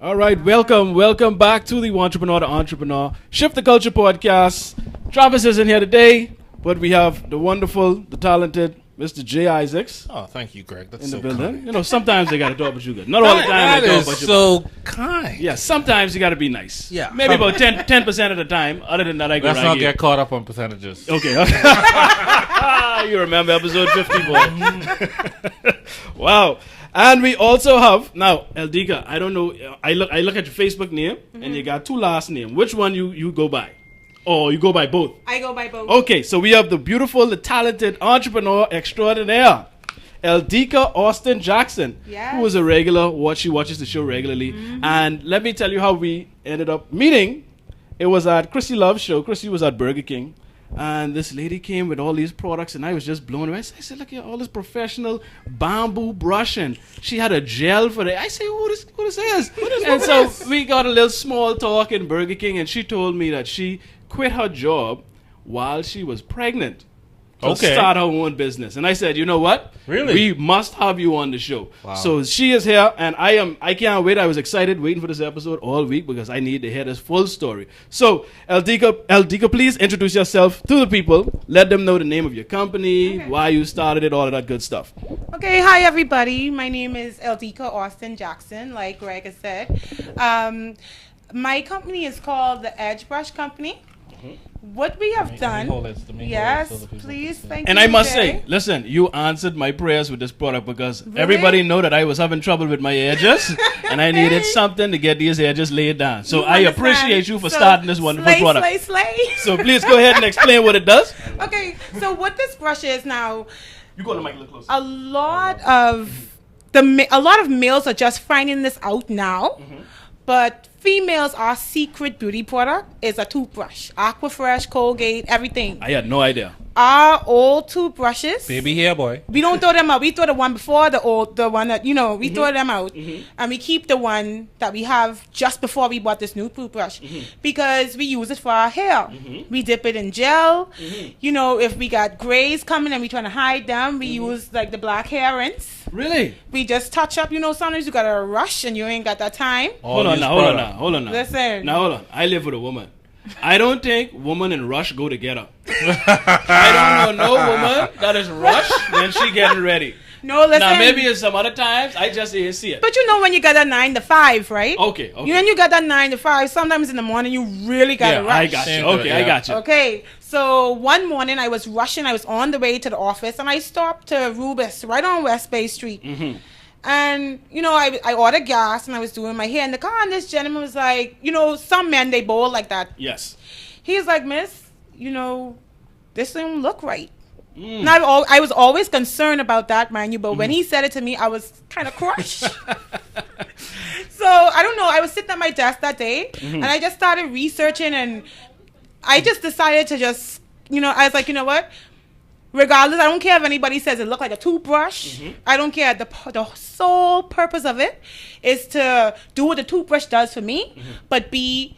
All right, welcome back to the Entrepreneur to Entrepreneur Shift the Culture podcast. Travis isn't here today, but we have the wonderful, the talented Mr. J. Isaacs Oh, thank you, Greg. That's in the so building. kind. You know, sometimes they got to talk about you good. Not all the time That they talk is about you so kind. Yeah, sometimes you got to be nice. Yeah. Maybe about 10% of the time. Other than that, I go Let's right not here. get caught up on percentages. Okay. You remember episode 50, boy. Wow. And we also have now Eldica. I don't know. I look at your Facebook name, and you got two last names. Which one you go by? Or you go by both? I go by both. Okay, so we have the beautiful, the talented entrepreneur extraordinaire, Eldica Austin Jackson, Yes. who is a regular. She watches the show regularly. And let me tell you how we ended up meeting. It was at Chrissy Love's show. Chrissy was at Burger King. And this lady came with all these products, and I was just blown away. I said, look at all this professional bamboo brushing. She had a gel for it. I said, who this is? And so we got a little small talk in Burger King, and she told me that she quit her job while she was pregnant to start her own business. And I said, you know what? Really? We must have you on the show. Wow. So she is here, and I can't wait. I was excited waiting for this episode all week because I need to hear this full story. So, Eldica, please introduce yourself to the people. Let them know the name of your company, why you started it, all of that good stuff. Okay, hi everybody. My name is Eldica Austin Jackson, like Greg has said. My company is called the Edge Brush Company. What we have done, yes, please, thank you. And I must Jay. say, listen, you answered my prayers with this product because everybody know that I was having trouble with my edges, and I needed something to get these edges laid down. So You I understand? appreciate you for So, starting this wonderful product. Slay. So please go ahead and explain what it does. Okay, so what this brush is now, You go to the mic a little closer. a lot of males are just finding this out now, but females, our secret beauty product is a toothbrush. Aquafresh, Colgate, everything. I had no idea. Our old toothbrushes, Baby hair boy. we don't throw them out. We throw the one before the one that, we throw them out. And we keep the one that we have just before we bought this new toothbrush because we use it for our hair. We dip it in gel. You know, if we got grays coming and we trying to hide them, we use like the black hair rinse. Really? We just touch up. You know, sometimes you got to rush and you ain't got that time. Hold on now. Listen. Now hold on. I live with a woman. I don't think woman and rush go together. I don't know no woman that is rush when she getting ready. No, listen. Now maybe in some other times I just didn't see it. But you know when you got that 9 to 5, right? Okay. When you got that 9 to 5, sometimes in the morning you really got to rush. I got you. Okay, I got you. Okay, so one morning I was rushing. I was on the way to the office, and I stopped to Rubis, right on West Bay Street. And, I ordered gas, and I was doing my hair in the car, and this gentleman was like, some men, they bowl like that. Yes. He's like, miss, this don't look right. And I was always concerned about that, mind you, but when he said it to me, I was kind of crushed. So, I don't know, I was sitting at my desk that day, and I just started researching, and I just decided to just, I was like, you know what? Regardless, I don't care if anybody says it looked like a toothbrush. I don't care. The sole purpose of it is to do what the toothbrush does for me, but be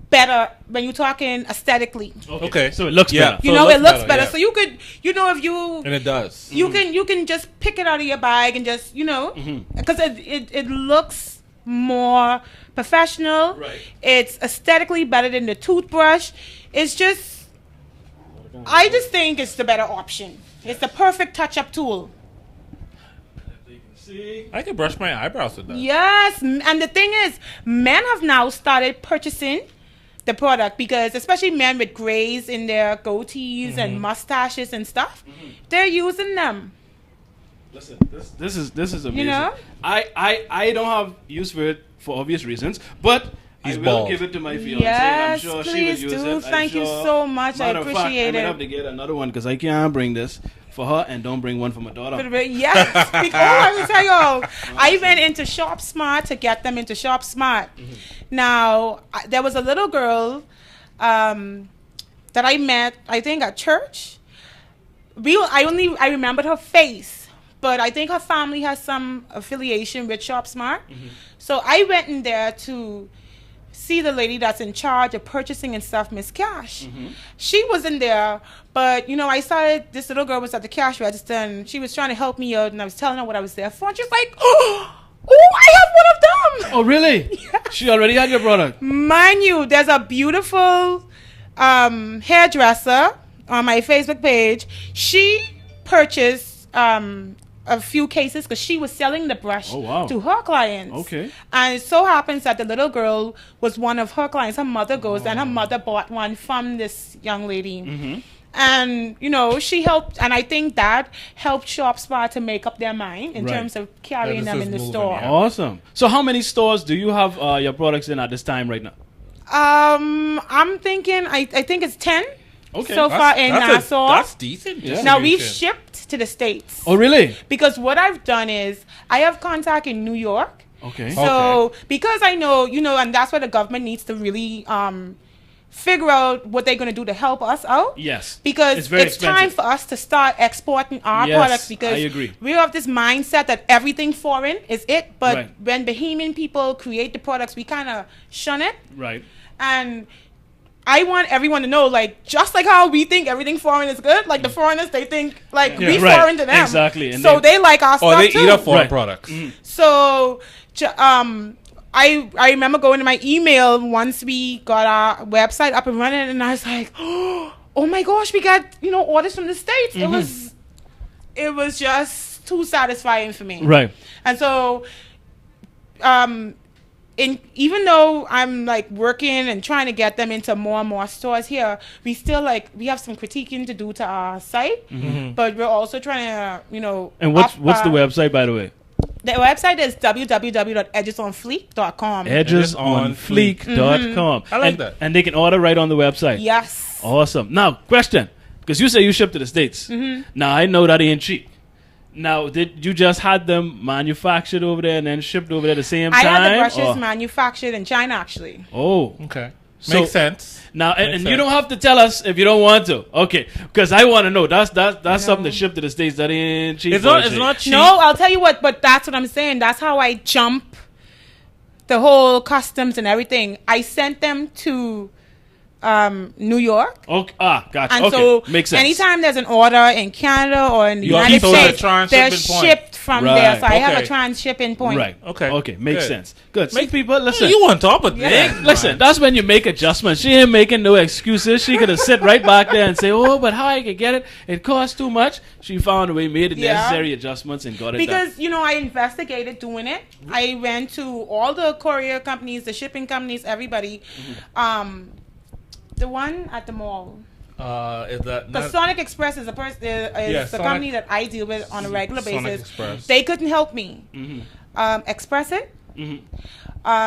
better when you're talking aesthetically. Okay. So it looks better. It looks better. So you could, if you... And it does. You can just pick it out of your bag and just, because it looks more professional. Right. It's aesthetically better than the toothbrush. It's just... I just think it's the better option. It's the perfect touch-up tool. I can brush my eyebrows with that. Yes, and the thing is, men have now started purchasing the product because, especially men with grays in their goatees and mustaches and stuff, they're using them. Listen, this is amazing. I don't have use for it for obvious reasons, but I will give it to my fiance. Yes, I'm sure please she will use do. it. Thank you so much. I appreciate I it. have to get another one because I can't bring this for her and don't bring one for my daughter. Yes, I will tell y'all. I went into ShopSmart to get them into ShopSmart. Now, there was a little girl that I met, I think, at church. I remembered her face, but I think her family has some affiliation with ShopSmart. So I went in there to see the lady that's in charge of purchasing and stuff, Miss Cash. She was in there, but I saw this little girl was at the cash register and she was trying to help me out, and I was telling her what I was there for, and she's like, oh, I have one of them. Oh, really? She already had your product. Mind you, there's a beautiful hairdresser on my Facebook page. She purchased a few cases because she was selling the brush to her clients. Okay. And it so happens that the little girl was one of her clients. Her mother goes, and her mother bought one from this young lady. Mm-hmm. And, you know, she helped, and I think that helped ShopSmart to make up their mind in terms of carrying them in the store. Yeah. Awesome. So how many stores do you have your products in at this time right now? I'm thinking, I think it's 10 so far in Nassau. That's decent. Yeah. Now, we've shipped to the States. Oh, really? Because what I've done is, I have contact in New York. Okay. So, because I know, you know, and that's where the government needs to really figure out what they're going to do to help us out. Yes. Because it's time for us to start exporting our products, because I agree. we have this mindset that everything foreign is it. But when Bahamian people create the products, we kind of shun it. Right. And I want everyone to know, like, just like how we think everything foreign is good, like the foreigners, they think like we foreign to them. Exactly. And so they like our stuff too. Or they eat up foreign products. Mm-hmm. So, I remember going to my email once we got our website up and running, and I was like, oh my gosh, we got, you know, orders from the States. Mm-hmm. It was just too satisfying for me. Right. And so, even though I'm like working and trying to get them into more and more stores here, we still we have some critiquing to do to our site, but we're also trying to, you know. And what's the website, by the way? The website is www.edgesonfleek.com. Edgesonfleek.com. I like that. And they can order right on the website. Yes. Awesome. Now, question, because you say you ship to the States. Now, I know that ain't cheap. Now, did you just had them manufactured over there and then shipped over there at the same time? I had the brushes manufactured in China, actually. Oh. Okay. So, makes sense. Now, and you don't have to tell us if you don't want to. Okay. Because I want to know. That's something that shipped to the States that ain't cheap. It's not cheap. No, I'll tell you what, but that's what I'm saying. That's how I jump the whole customs and everything. I sent them to New York. Okay. Gotcha. And okay. so makes sense. anytime there's an order in Canada or in the United States, they're shipped from there. So I have a trans-shipping point. Right. Okay. Makes sense. Good. See, people, listen. You on top of things. Listen, that's when you make adjustments. She ain't making no excuses. She could have sit right back there and say, oh, but how I could get it? It costs too much. She found a way, made the necessary adjustments, and got it done. Because, you know, I investigated doing it. I went to all the courier companies, the shipping companies, everybody. The one at the mall. Is that the Sonic Express is a company that I deal with on a regular basis. Express. They couldn't help me. Express it. You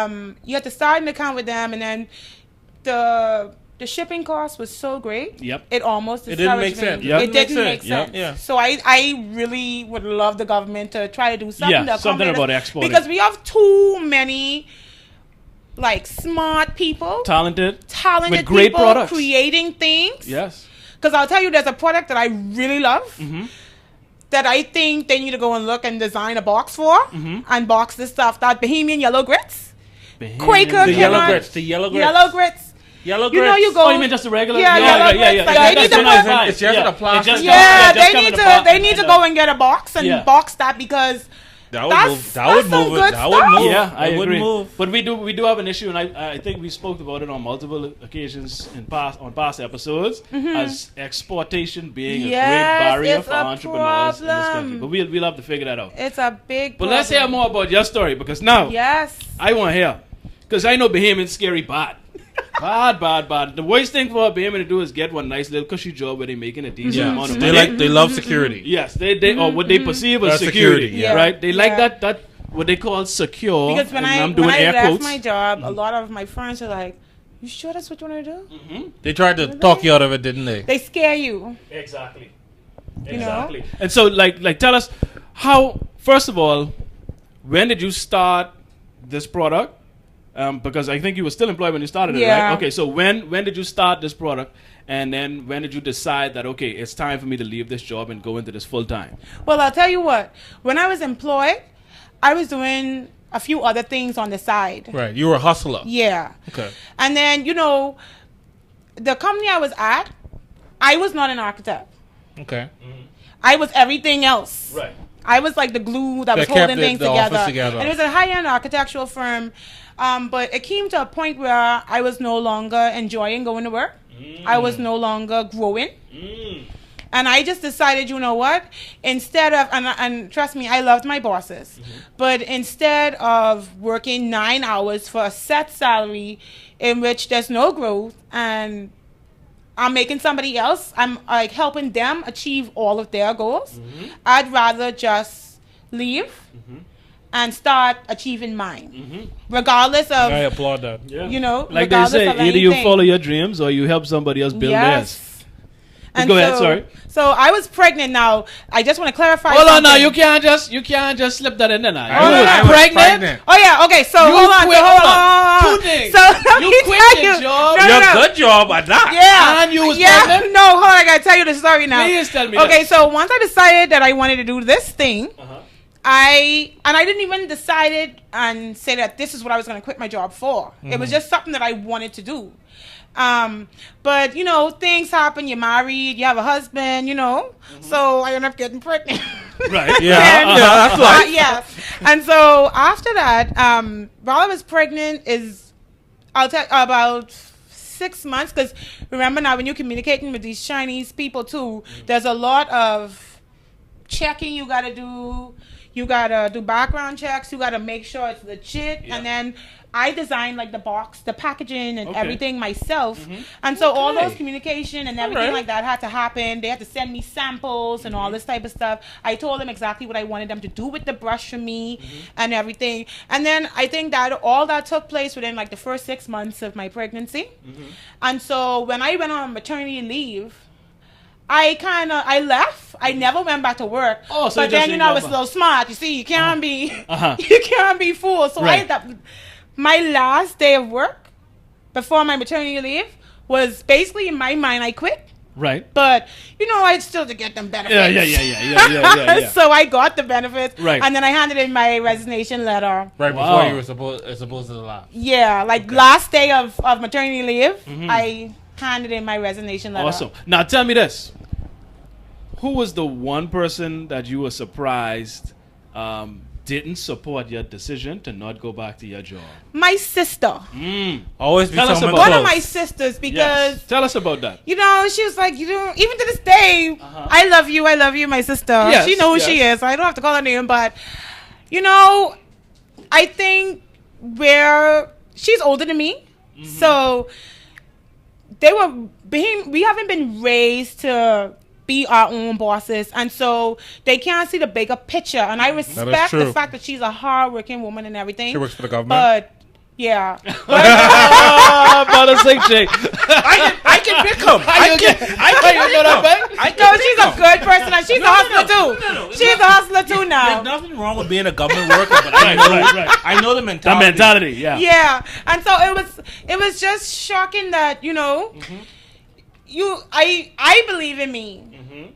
had to start an account with them, and then the shipping cost was so great. Yep. It almost didn't make sense. It didn't make sense. Yeah. So I really would love the government to try to do something. Something about exporting. Because we have too many like smart people, talented with great people products, creating things. Yes. Because I'll tell you, there's a product that I really love that I think they need to go and look and design a box for and box this stuff. That Bahamian yellow grits, Quaker, the yellow grits. Yellow grits. You know, you go. Oh, you mean just the regular? Yeah. They need to put. It's just a plastic. They need to go and get a box and box that, because. That would move it. Yeah, I agree. But we do have an issue, and I think we spoke about it on multiple occasions on past episodes, as exportation being a great barrier for entrepreneurs in this country. But we'll have to figure that out. It's a big problem. But let's hear more about your story, because now I want to hear, because I know Bahamian's scary bad. Bad. The worst thing for a Bahamian to do is get one nice little cushy job where they're making a decent amount of money. They love security. Yes, they or what they perceive as security. Right? They like that what they call secure. Because when I left my job, a lot of my friends are like, "You sure that's what you want to do?" They tried to talk you out of it, didn't they? They scare you. Exactly. You know? And so, like, tell us how. First of all, when did you start this product? Because I think you were still employed when you started it, right? Okay, so when did you start this product? And then when did you decide that, okay, it's time for me to leave this job and go into this full time? Well, I'll tell you what. When I was employed, I was doing a few other things on the side. Right. You were a hustler. Yeah. Okay. And then, you know, the company I was at, I was not an architect. Okay. I was everything else. Right. I was like the glue that was kept holding things the together. office together. And it was a high-end architectural firm. But it came to a point where I was no longer enjoying going to work. I was no longer growing. And I just decided, you know what? Instead of, and trust me, I loved my bosses. But instead of working 9 hours for a set salary in which there's no growth and I'm making somebody else, I'm like helping them achieve all of their goals, I'd rather just leave and start achieving mine, regardless of. I applaud that. Yeah. You know, like they regardless say, of either you anything. follow your dreams or you help somebody else build theirs. And Go ahead, sorry. So I was pregnant. Now I just want to clarify. Hold on, now something. you can't just slip that in there now. Oh, You was I was pregnant. Oh yeah. Okay. So You hold on. quit- So hold hold on. on. Two things. So let You me quit tell your you. job. No, Your no, no. good job at that. Yeah. And you was yeah. pregnant? No, hold on. I gotta tell you the story now. Please tell me Okay. this. So once I decided that I wanted to do this thing, I didn't even decide it and say that this is what I was going to quit my job for. It was just something that I wanted to do. But you know, things happen. You're married. You have a husband. You know, so I ended up getting pregnant. Right. Yeah, And, that's like yeah. And so after that, while I was pregnant, I'll tell about 6 months, because remember now when you're communicating with these Chinese people too, there's a lot of checking you gotta do. You gotta do background checks. You gotta make sure it's legit. Yeah. And then I designed like the box, the packaging, and Okay. everything myself. And so all Okay. those communication and everything Alright. like that had to happen. They had to send me samples and all this type of stuff. I told them exactly what I wanted them to do with the brush for me and everything. And then I think that all that took place within like the first 6 months of my pregnancy. And so when I went on maternity leave, I left. I never went back to work. Oh, so but you just then you know I was remember. so smart. You see, you can't be Uh-huh. you can't be fooled. So Right. my last day of work before my maternity leave was basically in my mind I quit. Right. But you know I'd still to get them benefits. Yeah. So I got the benefits. Right. And then I handed in my resignation letter. right Wow. before you were supposed to laugh. Yeah, like last day of maternity leave, I handed in my resignation letter. Awesome. Now tell me this: who was the one person that you were surprised didn't support your decision to not go back to your job? My sister. Always be Tell us someone about One close. of my sisters, because Yes. Tell us about that. you know, she was like, you know, even to this day, I love you, my sister. Yes, She knows who she is. I don't have to call her name, but you know, I think where she's older than me, so we haven't been raised to be our own bosses, and so they can't see the bigger picture. And I respect the true. fact that she's a hard-working woman and everything. She works for the government. But yeah, Brother Sing Jay. I can pick him. I know that, man. no, she's a good person, and she's a hustler too. No. She's a hustler too now. There's nothing wrong with being a government worker, but I know, right. I know the The mentality. mentality, yeah. Yeah, and so it was just shocking that you know, I believe in me,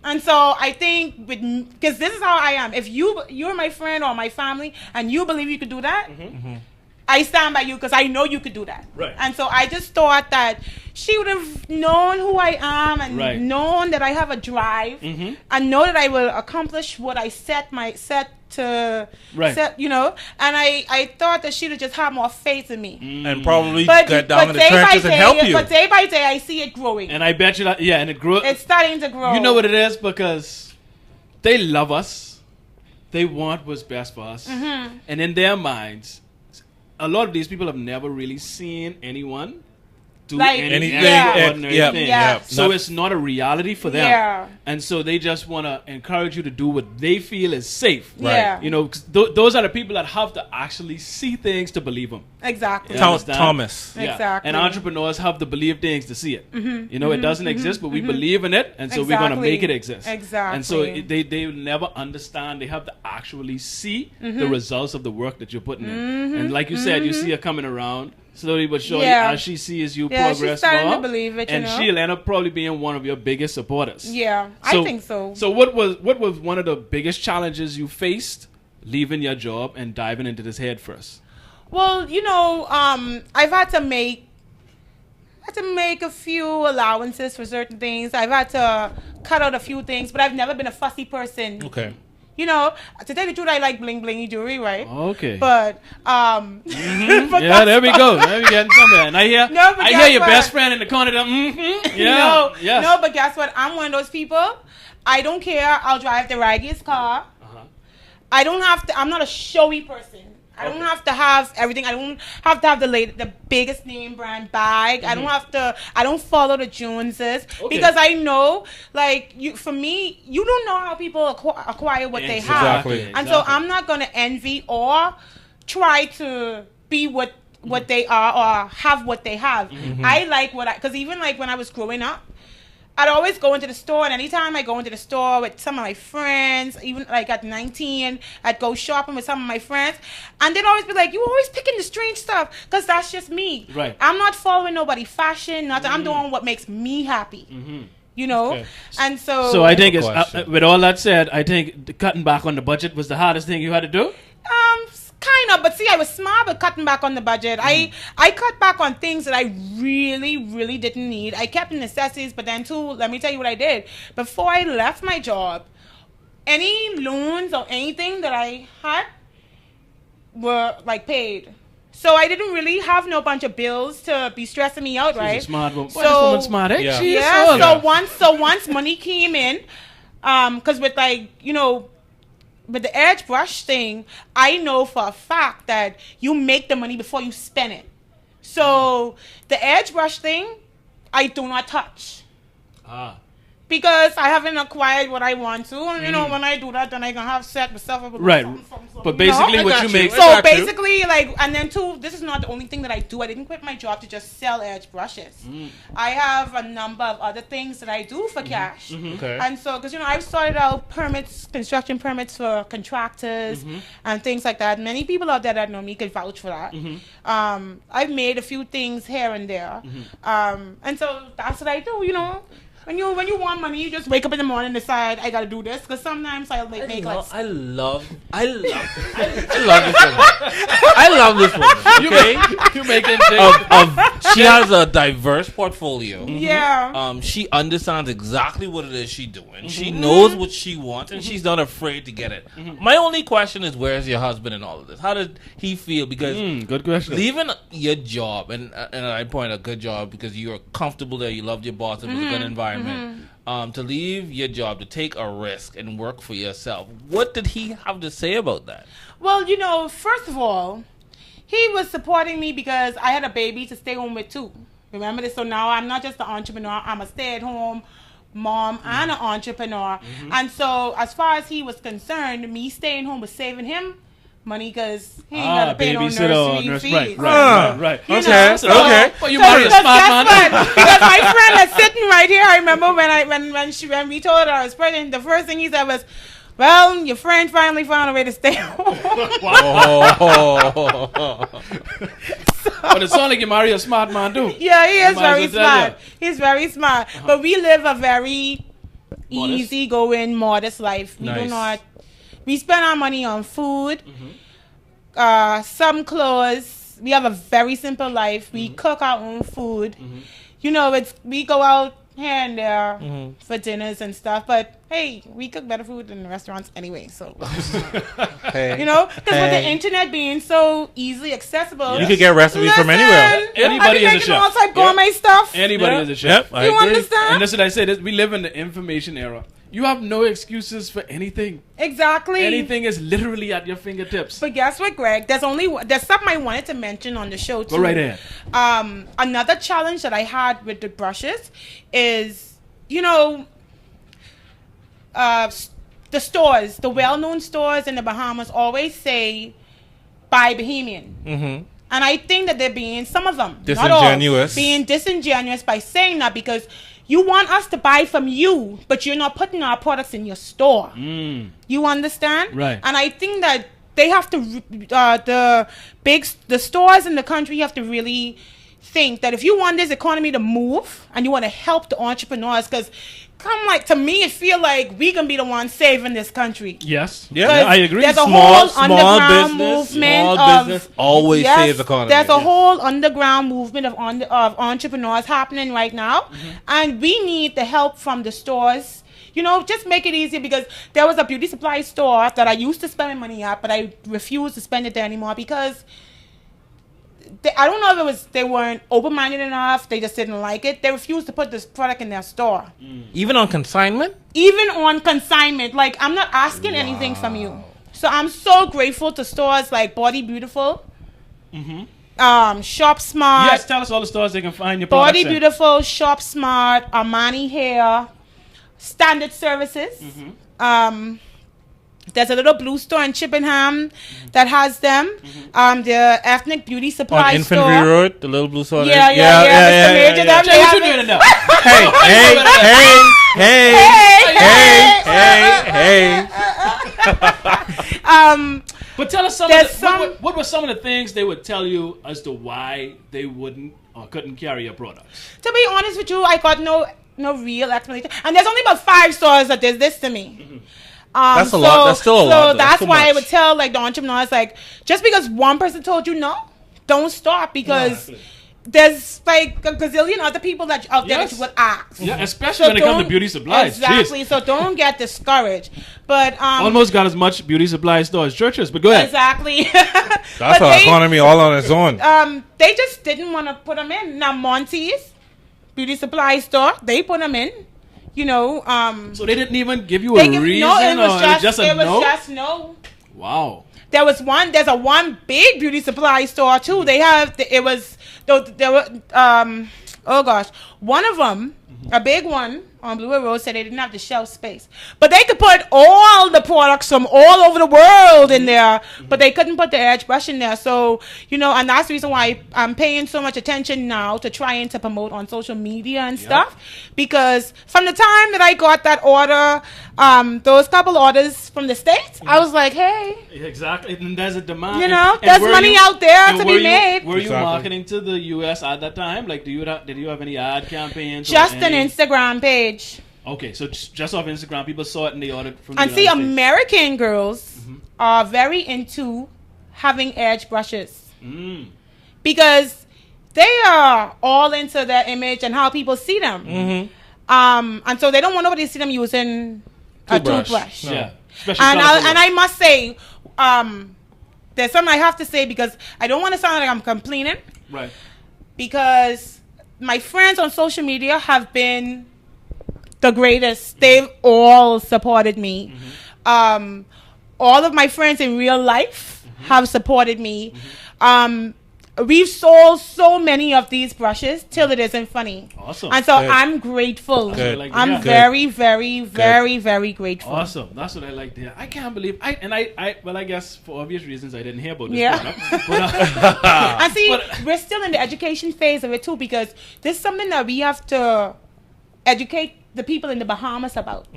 and so I think because this is how I am. If you're my friend or my family, and you believe you could do that, I stand by you because I know you could do that. Right. And so I just thought that she would have known who I am and Right. known that I have a drive and know that I will accomplish what I set to Right. set, you know. And I thought that she would just have more faith in me. And probably get down in the day by trenches and help you. But day by day, I see it growing. And I bet you that, and it grew. It's starting to grow. You know what it is? Because they love us. They want what's best for us. And in their minds, a lot of these people have never really seen anyone do Like, anything. extraordinary Yeah. thing. Yeah. So it's not a reality for them. Yeah. And so they just want to encourage you to do what they feel is safe. Right. Yeah. You know, 'cause those are the people that have to actually see things to believe them. Exactly. You understand? Thomas. Yeah. Exactly. And entrepreneurs have to believe things to see it. You know, it doesn't exist, but we believe in it, and so we're going to Exactly. make it exist. Exactly. And so they will never understand. They have to actually see the results of the work that you're putting in. And like you said, you see her coming around slowly but surely Yeah. as she sees you Yeah, she's progress starting more. to believe it, you and know? she'll end up probably being one of your biggest supporters. Yeah, I think so. So what was one of the biggest challenges you faced leaving your job and diving into this head first? Well, you know, I've had to make a few allowances for certain things. I've had to cut out a few things, but I've never been a fussy person. Okay. You know, to tell you the truth, I like bling blingy jewelry, right? Okay. But but yeah, there we go. There we getting somewhere. And I hear, No, but I guess hear your what? best friend in the corner. Yeah. no, Yes. no, but guess what? I'm one of those people. I don't care. I'll drive the raggiest car. I don't have to. I'm not a showy person. I don't have to have everything. I don't have to have the biggest name brand bag. I don't have to. I don't follow the Joneses because I know, like, for me, you don't know how people acquire what they have, and so I'm not gonna envy or try to be what they are or have what they have. I like because even like when I was growing up, I'd always go into the store, and anytime I go into the store with some of my friends, even like at 19, I'd go shopping with some of my friends, and they'd always be like, "You always picking the strange stuff," because that's just me. Right. I'm not following nobody fashion. Nothing. I'm doing what makes me happy. You know, and so. So I think it's with all that said, I think cutting back on the budget was the hardest thing you had to do. Kind of, but see, I was smart with cutting back on the budget. I cut back on things that I really, really didn't need. I kept the necessities, but then too, let me tell you what I did. Before I left my job, any loans or anything that I had were like paid. So I didn't really have no bunch of bills to be stressing me out, right? She's a smart woman. So, this woman's smart, eh? Yeah. So once money came in, because with like, you know, with the edge brush thing, I know for a fact that you make the money before you spend it. So the edge brush thing, I do not touch. Because I haven't acquired what I want to. And, you know, when I do that, then I can have set myself up with something. But basically what you make... So basically, like, and then too, this is not the only thing that I do. I didn't quit my job to just sell edge brushes. I have a number of other things that I do for cash. And so, because, you know, I've started out construction permits for contractors and things like that. Many people out there that know me could vouch for that. I've made a few things here and there. And so that's what I do, you know. When you want money, you just wake up in the morning and decide I gotta do this. Because sometimes I'll make like. I love this woman. I love this woman. Okay, you making she has a diverse portfolio. Yeah. She understands exactly what it is she's doing. She knows what she wants, and she's not afraid to get it. My only question is, where's your husband in all of this? How did he feel? Because good question. Leaving your job, and I point a good job because you were comfortable there, you loved your boss, it was a good environment. To leave your job, to take a risk and work for yourself. What did he have to say about that? Well, you know, first of all, he was supporting me because I had a baby to stay home with too. Remember this? So now I'm not just an entrepreneur. I'm a stay-at-home mom and an entrepreneur. And so as far as he was concerned, me staying home was saving him money because he ain't got to pay no nursery fees. Right. Okay. Well, you married a smart man. Because my friend that's sitting right here, I remember when we told her I was pregnant, the first thing he said was, "Well, your friend finally found a way to stay home." But it sounds like you marry a smart man too. Yeah, he is very smart. He's very smart. But we live a very easygoing, modest life. We do not. We spend our money on food, some clothes. We have a very simple life. We cook our own food. You know, we go out here and there for dinners and stuff. But hey, we cook better food in the restaurants anyway. So, you know, because with the internet being so easily accessible, you could get recipes from anywhere. Anybody is a chef. All type gourmet stuff. Anybody is a chef. You understand? And that's what I say. We live in the information era. You have no excuses for anything. Exactly. Anything is literally at your fingertips. But guess what, Greg? There's something I wanted to mention on the show too. Go right ahead. Another challenge that I had with the brushes is, you know, the stores, the well-known stores in the Bahamas always say, "Buy Bahamian." And I think that they're being, some of them, not all, being disingenuous by saying that because you want us to buy from you, but you're not putting our products in your store. You understand? Right. And I think that they have to, the stores in the country have to really think that if you want this economy to move and you want to help the entrepreneurs, because to me, it feel like we can be the ones saving this country. Yes. Yeah, I agree. There's a whole underground movement small business always saves the economy. There's a whole underground movement of entrepreneurs happening right now. And we need the help from the stores. you know, just make it easier, because there was a beauty supply store that I used to spend my money at, but I refused to spend it there anymore because I don't know if it was they weren't open-minded enough, they just didn't like it. They refused to put this product in their store. Even on consignment? Even on consignment. Like, I'm not asking anything from you. So I'm so grateful to stores like Body Beautiful, ShopSmart. Yes, tell us all the stores they can find your products. Body Beautiful, ShopSmart, Armani Hair, Standard Services. There's a little blue store in Chippenham that has them. The Ethnic Beauty Supply On Infantry store. Road, the little blue store. Yeah. Mr. Major, them, Jay, they what have you it. doing in there? But tell us what were some of the things they would tell you as to why they wouldn't or couldn't carry your products? To be honest with you, I got no real explanation. And there's only about 5 stores that did this to me. That's a lot. That's still a lot. So that's why I much. would tell like the entrepreneurs, like, just because one person told you no, don't stop, because there's like a gazillion other people that out there that you would ask. Yeah, especially when it comes to beauty supplies. Exactly. Jeez. So don't get discouraged. But almost got as much beauty supply store as churches, but go ahead. Exactly. That's an economy all on its own. They just didn't want to put them in. Now Monty's beauty supply store, they put them in. You know, so they didn't even give you a reason, no, it was or just a no? just no. Wow. There's a one big beauty supply store too. They have, there were, oh gosh, one of them, a big one on Blue Road, said they didn't have the shelf space, but they could put all the products from all over the world in there, but they couldn't put the edge brush in there. So, you know, and that's the reason why I'm paying so much attention now to trying to promote on social media and stuff, because from the time that I got that order, those couple orders from the States, I was like, hey, exactly, and there's a demand. You know, and there's money out there to be made. Were you marketing to the U.S. at that time? Like, did you have any ad campaigns? Just an Instagram page. Okay, so just off Instagram, people saw it and they ordered from. And see, American girls are very into having edge brushes because they are all into their image and how people see them. And so they don't want nobody to see them using a toothbrush. No. Yeah, and I must say, there's something I have to say, because I don't want to sound like I'm complaining. Right. Because my friends on social media have been the greatest. They've all supported me. All of my friends in real life have supported me. We've sold so many of these brushes till it isn't funny. Awesome. And so I'm grateful. I'm very, very, very, very grateful. Awesome. That's what I like to hear. I can't believe I guess for obvious reasons I didn't hear about this product. But, and see, we're still in the education phase of it too, because this is something that we have to educate the people in the Bahamas about.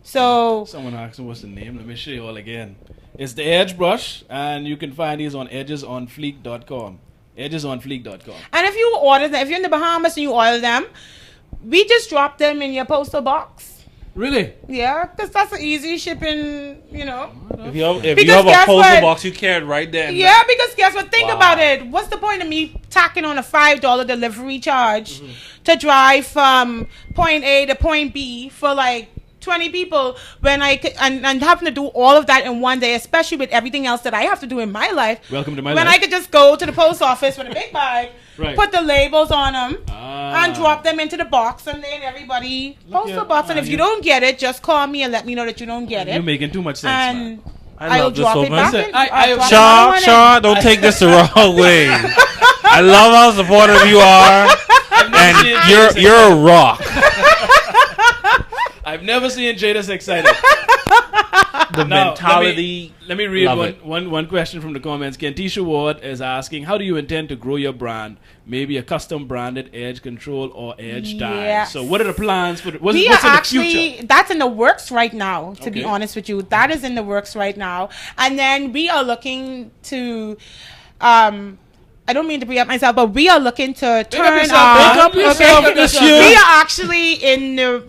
So someone asked me what's the name. Let me show you all again. It's the Edge Brush, and you can find these on edgesonfleek.com. Edgesonfleek.com. And if you order them, if you're in the Bahamas and you order them, we just drop them in your postal box. Really? Yeah, because that's an easy shipping, you know. If you have a postal box, you carry it right there. Yeah, because guess what? Think about it. What's the point of me tacking on a $5 delivery charge to drive from point A to point B for like 20 people when I could, and having to do all of that in one day, especially with everything else that I have to do in my life. Welcome to my life. When I could just go to the post office with a big bag, put the labels on them, and drop them into the box, and then everybody post the box. And if you don't get it, just call me and let me know that you don't get it. You're making too much sense, man. I love drop this it back in. Shaw, don't take this the wrong way. I love how supportive you are, and you're a rock. I've never seen Jay this excited. Mentality. Let me read one question from the comments. Kentisha Ward is asking, how do you intend to grow your brand? Maybe a custom branded edge control or edge dye. So what are the plans for what's in the future? That's in the works right now, to be honest with you. That is in the works right now. And then we are looking to I don't mean to bring up myself, but we are looking to turn We are actually in the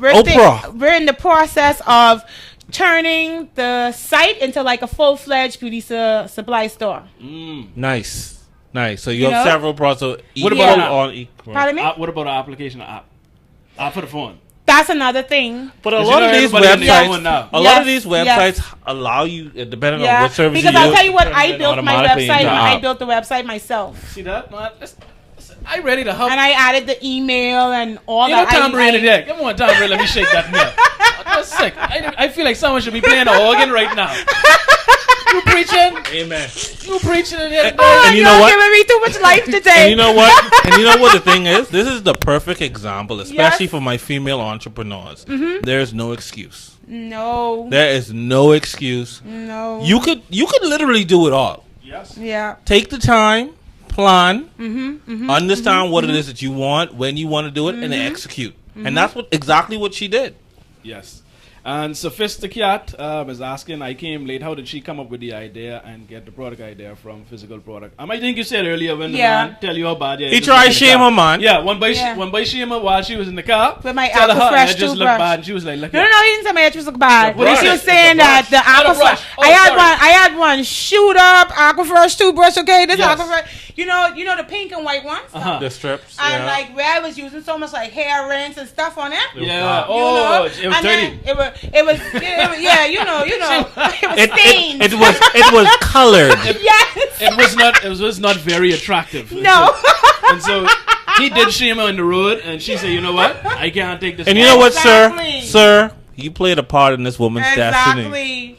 we're in the process of turning the site into like a full-fledged beauty supply store. Nice. So you have several products. What about Pardon me? what about our application app for the phone? That's another thing. But a 'Cause lot you of know these everybody in websites, town now. a lot of these websites allow you, depending on what service because you I'll use, tell you what, turn I it built my automatically website into when an I app. built the website myself. See that? No, I'm ready to help. And I added the email and all You know that. Tom Brady there. Come on, Tom Brady, let me shake that now. I'm sick. I feel like someone should be playing an organ right now. You preaching? Amen. You preaching in here? Oh, And you know you're what? giving me too much life today. And you know what? And you know what the thing is? This is the perfect example, especially Yes. for my female entrepreneurs. There's no excuse. No. There is no excuse. No. You could literally do it all. Yes. Yeah. Take the time, plan, understand what it is that you want, when you want to do it, and then execute. And that's exactly what she did. Yes. And Sophisticat is asking, I came late. How did she come up with the idea and get the product idea from physical product? I think you said earlier when the man tell you how bad you He tried shame her, man. Yeah, one by shame her while she was in the car. With my tell her, Aquafresh and it just looked toothbrush. bad. And she was like, look No, at he didn't say my edges look bad. The brush. She was It's saying the that brush. the Oh, the Aquafresh. brush. Oh, I had one shoot up Aquafresh toothbrush. Okay, this Yes. Aquafresh. You know the pink and white ones. The strips. And yeah. like where I was using so much like hair rinse and stuff on it. Yeah. You know? It was And dirty. then it was yeah, you know. It was stained. It was colored. Yes. It was not very attractive. No. And so he did shame her on the road, and she said, you know what? I can't take this. And you know what, Exactly. sir? You played a part in this woman's destiny. Exactly.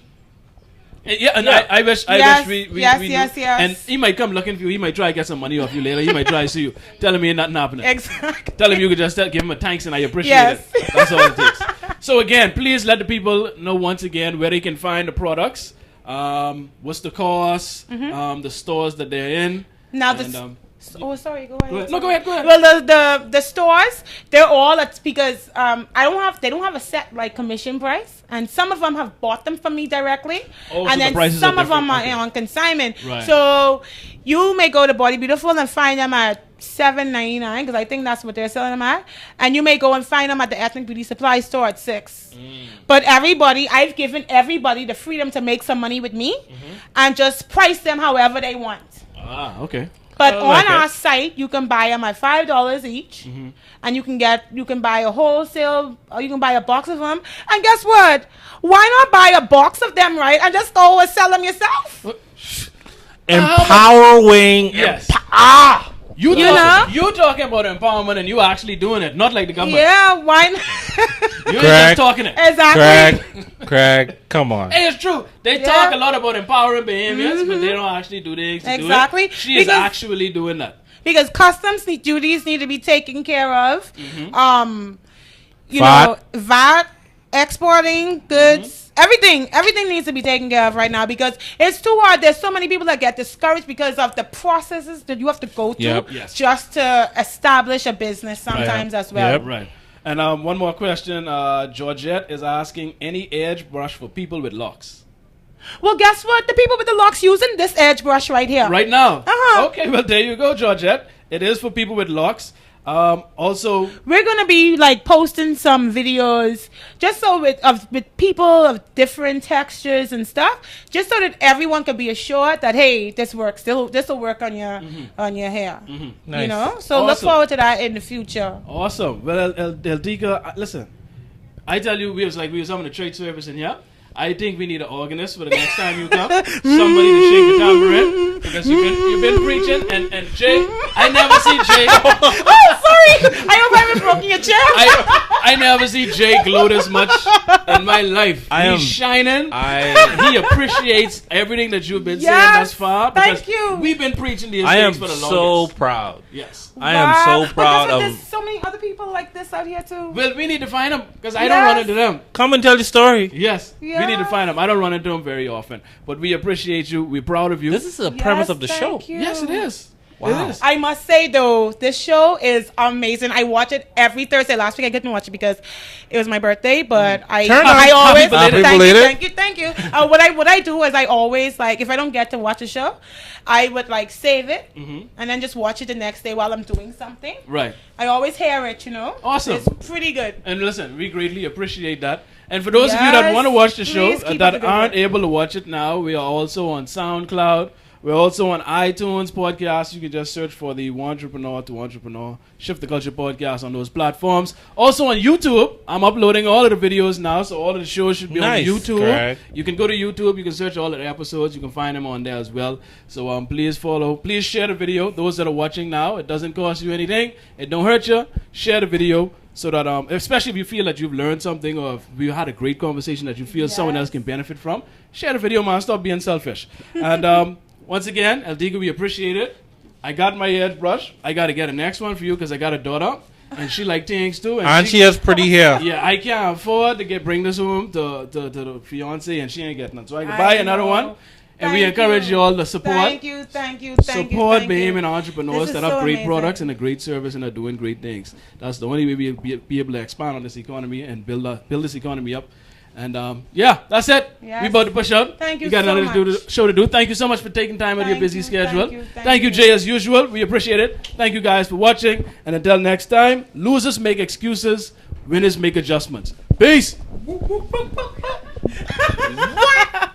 Yeah, and I wish we yes. knew. And he might come looking for you. He might try to get some money off you later. He might try to see you. Tell him ain't nothing happening. Exactly. Tell him you could just give him a thanks and I appreciate Yes. it. That's all it takes. So again, please let the people know once again where they can find the products. What's the cost? The stores that they're in. Now and, oh, sorry. Go ahead. No, go ahead. Well, the stores, they're all because they don't have a set like commission price, and some of them have bought them from me directly, Oh, so and the then prices some are of them different. are Okay. on consignment. Right. So you may go to Body Beautiful and find them at $7.99 because I think that's what they're selling them at, and you may go and find them at the Ethnic Beauty Supply store at $6. But I've given everybody the freedom to make some money with me, and just price them however they want. Ah, okay. But I on like our it. site, you can buy them at $5 each, and you can buy a wholesale, or you can buy a box of them. And guess what? Why not buy a box of them, right? And just go and sell them yourself. Empowering. Yes. You know? You talking about empowerment and you actually doing it, not like the government. Yeah, why not? You ain't Greg. just talking it. Exactly. Craig, come on. Hey, it's true. They Yeah. talk a lot about empowering behaviors, but they don't actually do the things to Exactly. do it. She is Because- actually doing that. Because customs duties need to be taken care of. You VAT. know, VAT, exporting goods, everything needs to be taken care of right now because it's too hard. There's so many people that get discouraged because of the processes that you have to go through Yep. Yes. just to establish a business sometimes as well. Yep. Right. And one more question. Georgette is asking, any edge brush for people with locks? Well, guess what? The people with the locks using this edge brush right here. Right now? Uh-huh. Okay, well, there you go, Georgette. It is for people with locks. Also, We're gonna be like posting some videos just so with people of different textures and stuff, just so that everyone can be assured that hey, this works. This will work on your hair. Nice. You know. So look Awesome. forward to that in the future. awesome. Well, Eldica, listen, I tell you, we was having a trade service in here. I think we need an organist for the next time you come. Somebody to shake the tambourine because you've been preaching and Jay. I never see Jay. Oh, sorry. I hope I haven't broken your chair. I never see Jay gloat as much in my life. He's shining. He appreciates everything that you've been saying Yes, thus far. thank because you. We've been preaching these I am things for the so longest. proud. Yes. I am so proud But of. there's so many other people like this out here too. Well, we need to find them because I don't run into them. Come and tell your story. Yes, we need to Yeah. find them. I don't run into them very often, but we appreciate you. We're proud of you. This is the premise Yes, of the thank show. you. Yes, it is. Wow. It is. I must say though, this show is amazing. I watch it every Thursday. Last week I couldn't watch it because it was my birthday, but I Turn up. I always Happy thank belated. you. What I do is I always like if I don't get to watch a show, I would like save it and then just watch it the next day while I'm doing something. Right. I always hear it, you know. Awesome. It's pretty good. And listen, we greatly appreciate that. And for those of you that Yes, want to watch the show please keep up that the good aren't work. able to watch it now, we are also on SoundCloud. We're also on iTunes podcast. You can just search for the Entrepreneur to Entrepreneur Shift the Culture podcast on those platforms. Also on YouTube, I'm uploading all of the videos now, so all of the shows should be on YouTube. Correct. You can go to YouTube, you can search all of the episodes, you can find them on there as well. So please follow, please share the video. Those that are watching now, it doesn't cost you anything, it don't hurt you. Share the video so that especially if you feel that you've learned something or if we had a great conversation that you feel someone else can benefit from, share the video, man. Stop being selfish. And once again, Eldica, we appreciate it. I got my hairbrush. I got to get a next one for you because I got a daughter. And she like things too. And she has pretty hair. Yeah, I can't afford to bring this home to the fiance, and she ain't getting it. So I can buy another one. And we encourage you all to support. Thank you. Support BAME and entrepreneurs that have so great amazing. products and a great service and are doing great things. That's the only way we'll be able to expand on this economy and build this economy up. And that's it. Yes. We about to push up. Thank you We got so another much. show to do. Thank you so much for taking time out of your Thank busy you, schedule. thank you, Jay, as usual. We appreciate it. Thank you guys for watching. And until next time, losers make excuses, winners make adjustments. Peace. What?